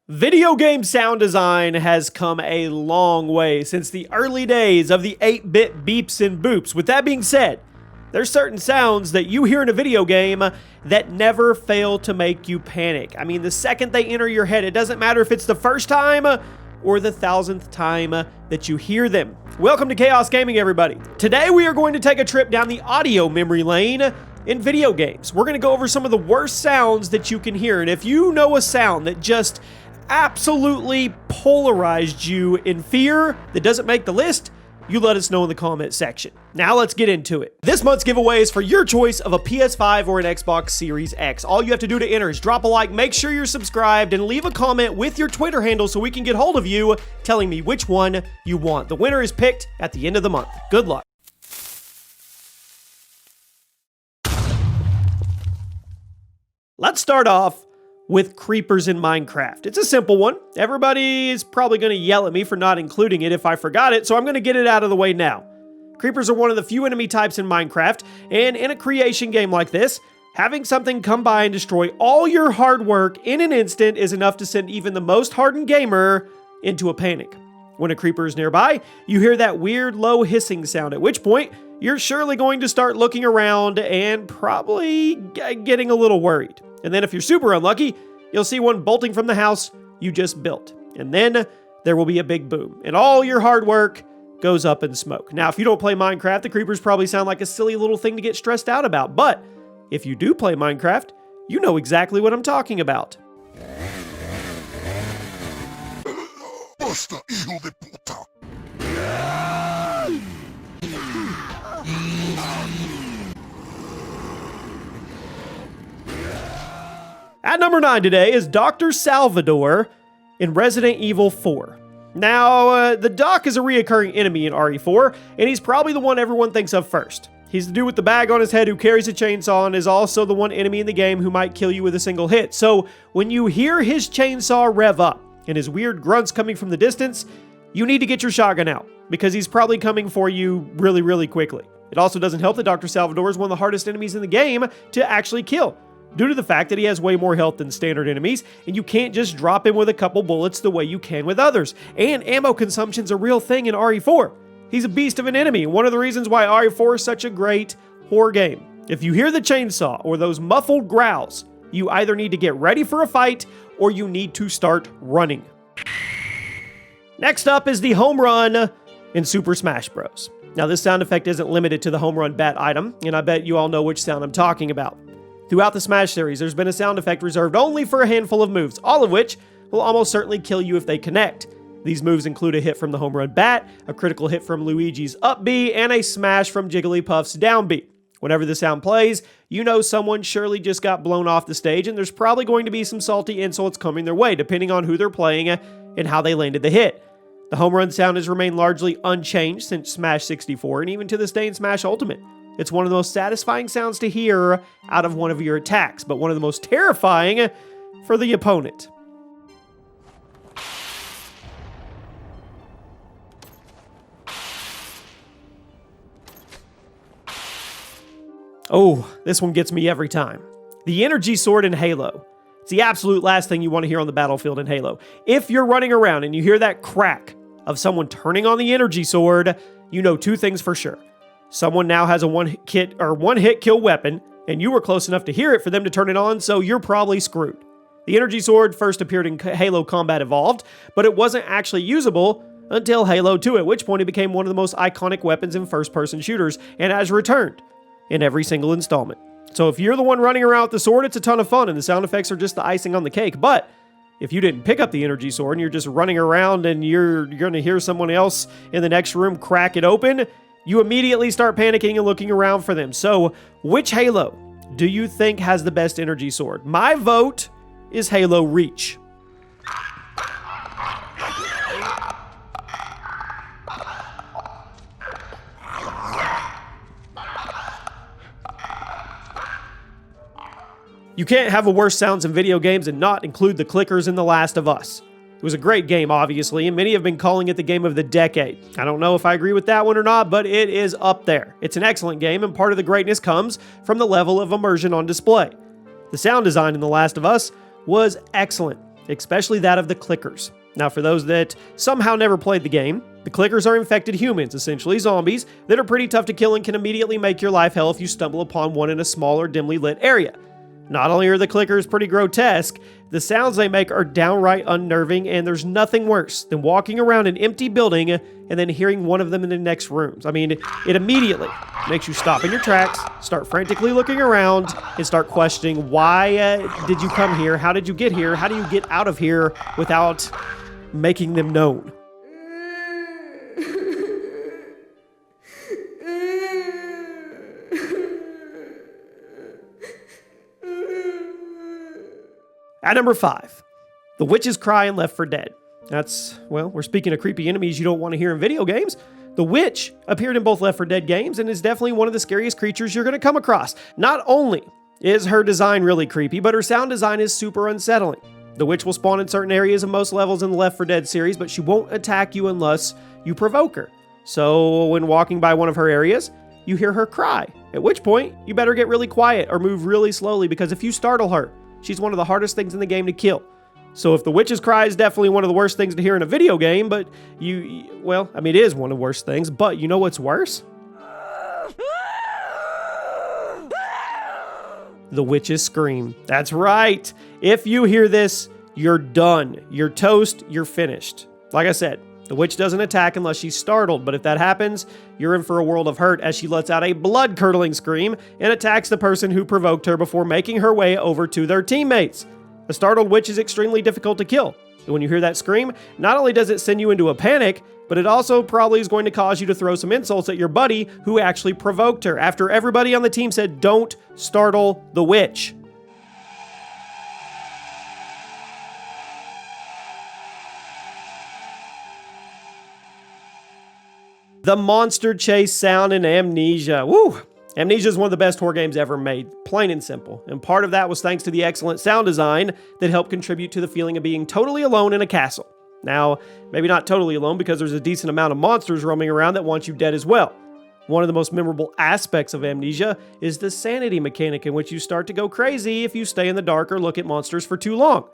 Video game sound design has come a long way since the early days of the 8-bit beeps and boops. With that being said, there's certain sounds that you hear in a video game that never fail to make you panic. I mean, the second they enter your head, it doesn't matter if it's the first time or the 1000th time that you hear them. Welcome to Chaos Gaming, everybody. Today we are going to take a trip down the audio memory lane in video games. We're going to go over some of the worst sounds that you can hear, and if you know a sound that just absolutely polarized you in fear that doesn't make the list, you let us know in the comment section. Now let's get into it. This month's giveaway is for your choice of a PS5 or an Xbox Series X. All you have to do to enter is drop a like, make sure you're subscribed, and leave a comment with your Twitter handle so we can get hold of you telling me which one you want. The winner is picked at the end of the month. Good luck. Let's start off with creepers in Minecraft. It's a simple one. Everybody is probably going to yell at me for not including it if I forgot it, so I'm going to get it out of the way now. Creepers are one of the few enemy types in Minecraft, and in a creation game like this, having something come by and destroy all your hard work in an instant is enough to send even the most hardened gamer into a panic. When a creeper is nearby, you hear that weird low hissing sound, at which point you're surely going to start looking around and probably getting a little worried. And then if you're super unlucky, you'll see one bolting from the house you just built. And then there will be a big boom, and all your hard work goes up in smoke. Now, if you don't play Minecraft, the creepers probably sound like a silly little thing to get stressed out about. But if you do play Minecraft, you know exactly what I'm talking about. Basta, hijo de puta. At number 9 today is Dr. Salvador in Resident Evil 4. Now, the Doc is a reoccurring enemy in RE4, and he's probably the one everyone thinks of first. He's the dude with the bag on his head who carries a chainsaw and is also the one enemy in the game who might kill you with a single hit. So, when you hear his chainsaw rev up and his weird grunts coming from the distance, you need to get your shotgun out, because he's probably coming for you really, really quickly. It also doesn't help that Dr. Salvador is one of the hardest enemies in the game to actually kill, due to the fact that he has way more health than standard enemies, and you can't just drop him with a couple bullets the way you can with others. And ammo consumption's a real thing in RE4. He's a beast of an enemy, and one of the reasons why RE4 is such a great horror game. If you hear the chainsaw or those muffled growls, you either need to get ready for a fight or you need to start running. Next up is the home run in Super Smash Bros. Now, this sound effect isn't limited to the home run bat item, and I bet you all know which sound I'm talking about. Throughout the Smash series, there's been a sound effect reserved only for a handful of moves, all of which will almost certainly kill you if they connect. These moves include a hit from the home run bat, a critical hit from Luigi's up B, and a smash from Jigglypuff's down B. Whenever the sound plays, you know someone surely just got blown off the stage, and there's probably going to be some salty insults coming their way, depending on who they're playing and how they landed the hit. The home run sound has remained largely unchanged since Smash 64, and even to this day in Smash Ultimate. It's one of the most satisfying sounds to hear out of one of your attacks, but one of the most terrifying for the opponent. Oh, this one gets me every time. The energy sword in Halo. It's the absolute last thing you want to hear on the battlefield in Halo. If you're running around and you hear that crack of someone turning on the energy sword, you know two things for sure. Someone now has a one-hit kill weapon, and you were close enough to hear it for them to turn it on, so you're probably screwed. The energy sword first appeared in Halo Combat Evolved, but it wasn't actually usable until Halo 2, at which point it became one of the most iconic weapons in first-person shooters, and has returned in every single installment. So if you're the one running around with the sword, it's a ton of fun, and the sound effects are just the icing on the cake. But if you didn't pick up the energy sword and you're just running around and you're going to hear someone else in the next room crack it open, you immediately start panicking and looking around for them. So, which Halo do you think has the best energy sword? My vote is Halo Reach. You can't have a worse sounds in video games and not include the clickers in The Last of Us. It was a great game, obviously, and many have been calling it the game of the decade. I don't know if I agree with that one or not, but it is up there. It's an excellent game, and part of the greatness comes from the level of immersion on display. The sound design in The Last of Us was excellent. especially that of the clickers. Now, for those that somehow never played the game, the clickers are infected humans, essentially zombies, that are pretty tough to kill and can immediately make your life hell if you stumble upon one in a smaller, dimly lit area. Not only are the clickers pretty grotesque, the sounds they make are downright unnerving, and there's nothing worse than walking around an empty building and then hearing one of them in the next rooms. I mean, it immediately makes you stop in your tracks, start frantically looking around, and start questioning, why did you come here? How did you get here? How do you get out of here without making them known? At number 5, the witch's cry in Left 4 Dead. That's, well, we're speaking of creepy enemies you don't want to hear in video games. The witch appeared in both Left 4 Dead games and is definitely one of the scariest creatures you're going to come across. Not only is her design really creepy, but her sound design is super unsettling. The witch will spawn in certain areas of most levels in the Left 4 Dead series, but she won't attack you unless you provoke her. So when walking by one of her areas, you hear her cry, at which point you better get really quiet or move really slowly, because if you startle her, she's one of the hardest things in the game to kill. So if the witch's cry is definitely one of the worst things to hear in a video game, but well, I mean, it is one of the worst things, but you know what's worse? The witch's scream. That's right. If you hear this, you're done. You're toast. You're finished. Like I said, the witch doesn't attack unless she's startled, but if that happens, you're in for a world of hurt as she lets out a blood-curdling scream and attacks the person who provoked her before making her way over to their teammates. A startled witch is extremely difficult to kill. And when you hear that scream, not only does it send you into a panic, but it also probably is going to cause you to throw some insults at your buddy who actually provoked her after everybody on the team said, "Don't startle the witch." The monster chase sound in Amnesia. Woo! Amnesia is one of the best horror games ever made, plain and simple. And part of that was thanks to the excellent sound design that helped contribute to the feeling of being totally alone in a castle. Now, maybe not totally alone because there's a decent amount of monsters roaming around that want you dead as well. One of the most memorable aspects of Amnesia is the sanity mechanic, in which you start to go crazy if you stay in the dark or look at monsters for too long.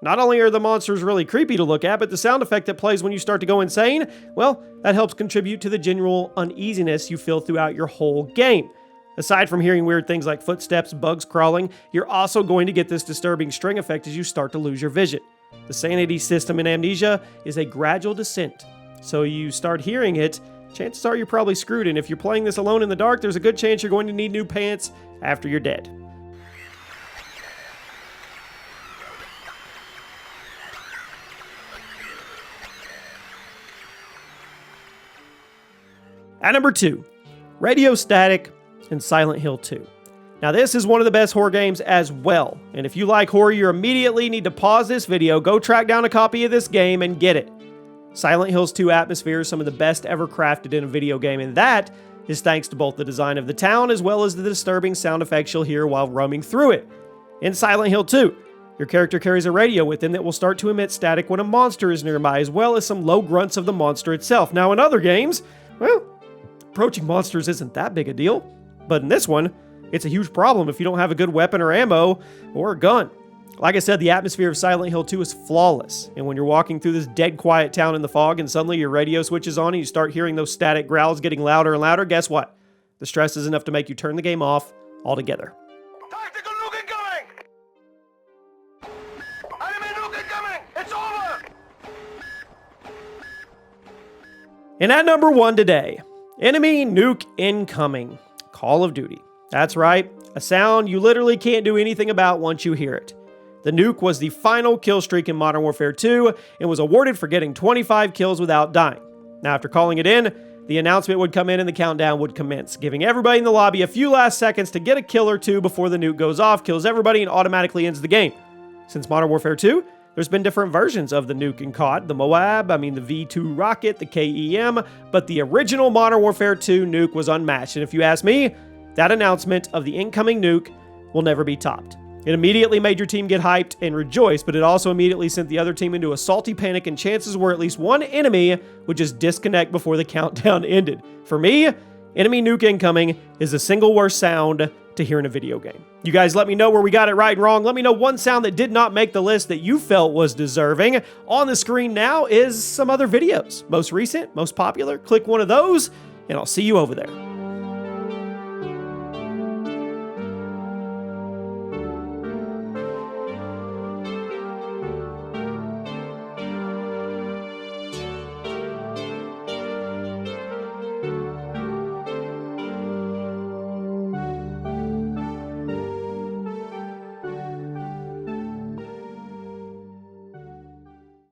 Not only are the monsters really creepy to look at, but the sound effect that plays when you start to go insane, well, that helps contribute to the general uneasiness you feel throughout your whole game. Aside from hearing weird things like footsteps, bugs crawling, you're also going to get this disturbing string effect as you start to lose your vision. The sanity system in Amnesia is a gradual descent, so you start hearing it, chances are you're probably screwed, and if you're playing this alone in the dark, there's a good chance you're going to need new pants after you're dead. At number 2, Radio Static and Silent Hill 2. Now this is one of the best horror games as well, and if you like horror, you immediately need to pause this video, go track down a copy of this game, and get it. Silent Hill's 2 atmosphere is some of the best ever crafted in a video game, and that is thanks to both the design of the town as well as the disturbing sound effects you'll hear while roaming through it. In Silent Hill 2, your character carries a radio with him that will start to emit static when a monster is nearby, as well as some low grunts of the monster itself. Now in other games, well, approaching monsters isn't that big a deal, but in this one, it's a huge problem if you don't have a good weapon or ammo or a gun. Like I said, the atmosphere of Silent Hill 2 is flawless, and when you're walking through this dead quiet town in the fog and suddenly your radio switches on and you start hearing those static growls getting louder and louder, guess what? The stress is enough to make you turn the game off altogether. Tactical nuke incoming! Enemy nuke incoming! It's over! And at number 1 today, enemy nuke incoming. Call of Duty. That's right, a sound you literally can't do anything about once you hear it. The nuke was the final kill streak in Modern Warfare 2 and was awarded for getting 25 kills without dying. Now after calling it in, the announcement would come in and the countdown would commence, giving everybody in the lobby a few last seconds to get a kill or two before the nuke goes off, kills everybody, and automatically ends the game. Since Modern Warfare 2, there's been different versions of the nuke in COD, the Moab, the V2 rocket, the KEM, but the original Modern Warfare 2 nuke was unmatched, and if you ask me, that announcement of the incoming nuke will never be topped. It immediately made your team get hyped and rejoice, but it also immediately sent the other team into a salty panic, and chances were at least one enemy would just disconnect before the countdown ended. For me, enemy nuke incoming is the single worst sound to hear in a video game. You guys let me know where we got it right and wrong. Let me know one sound that did not make the list that you felt was deserving. On the screen now is some other videos. Most recent, most popular. Click one of those, and I'll see you over there.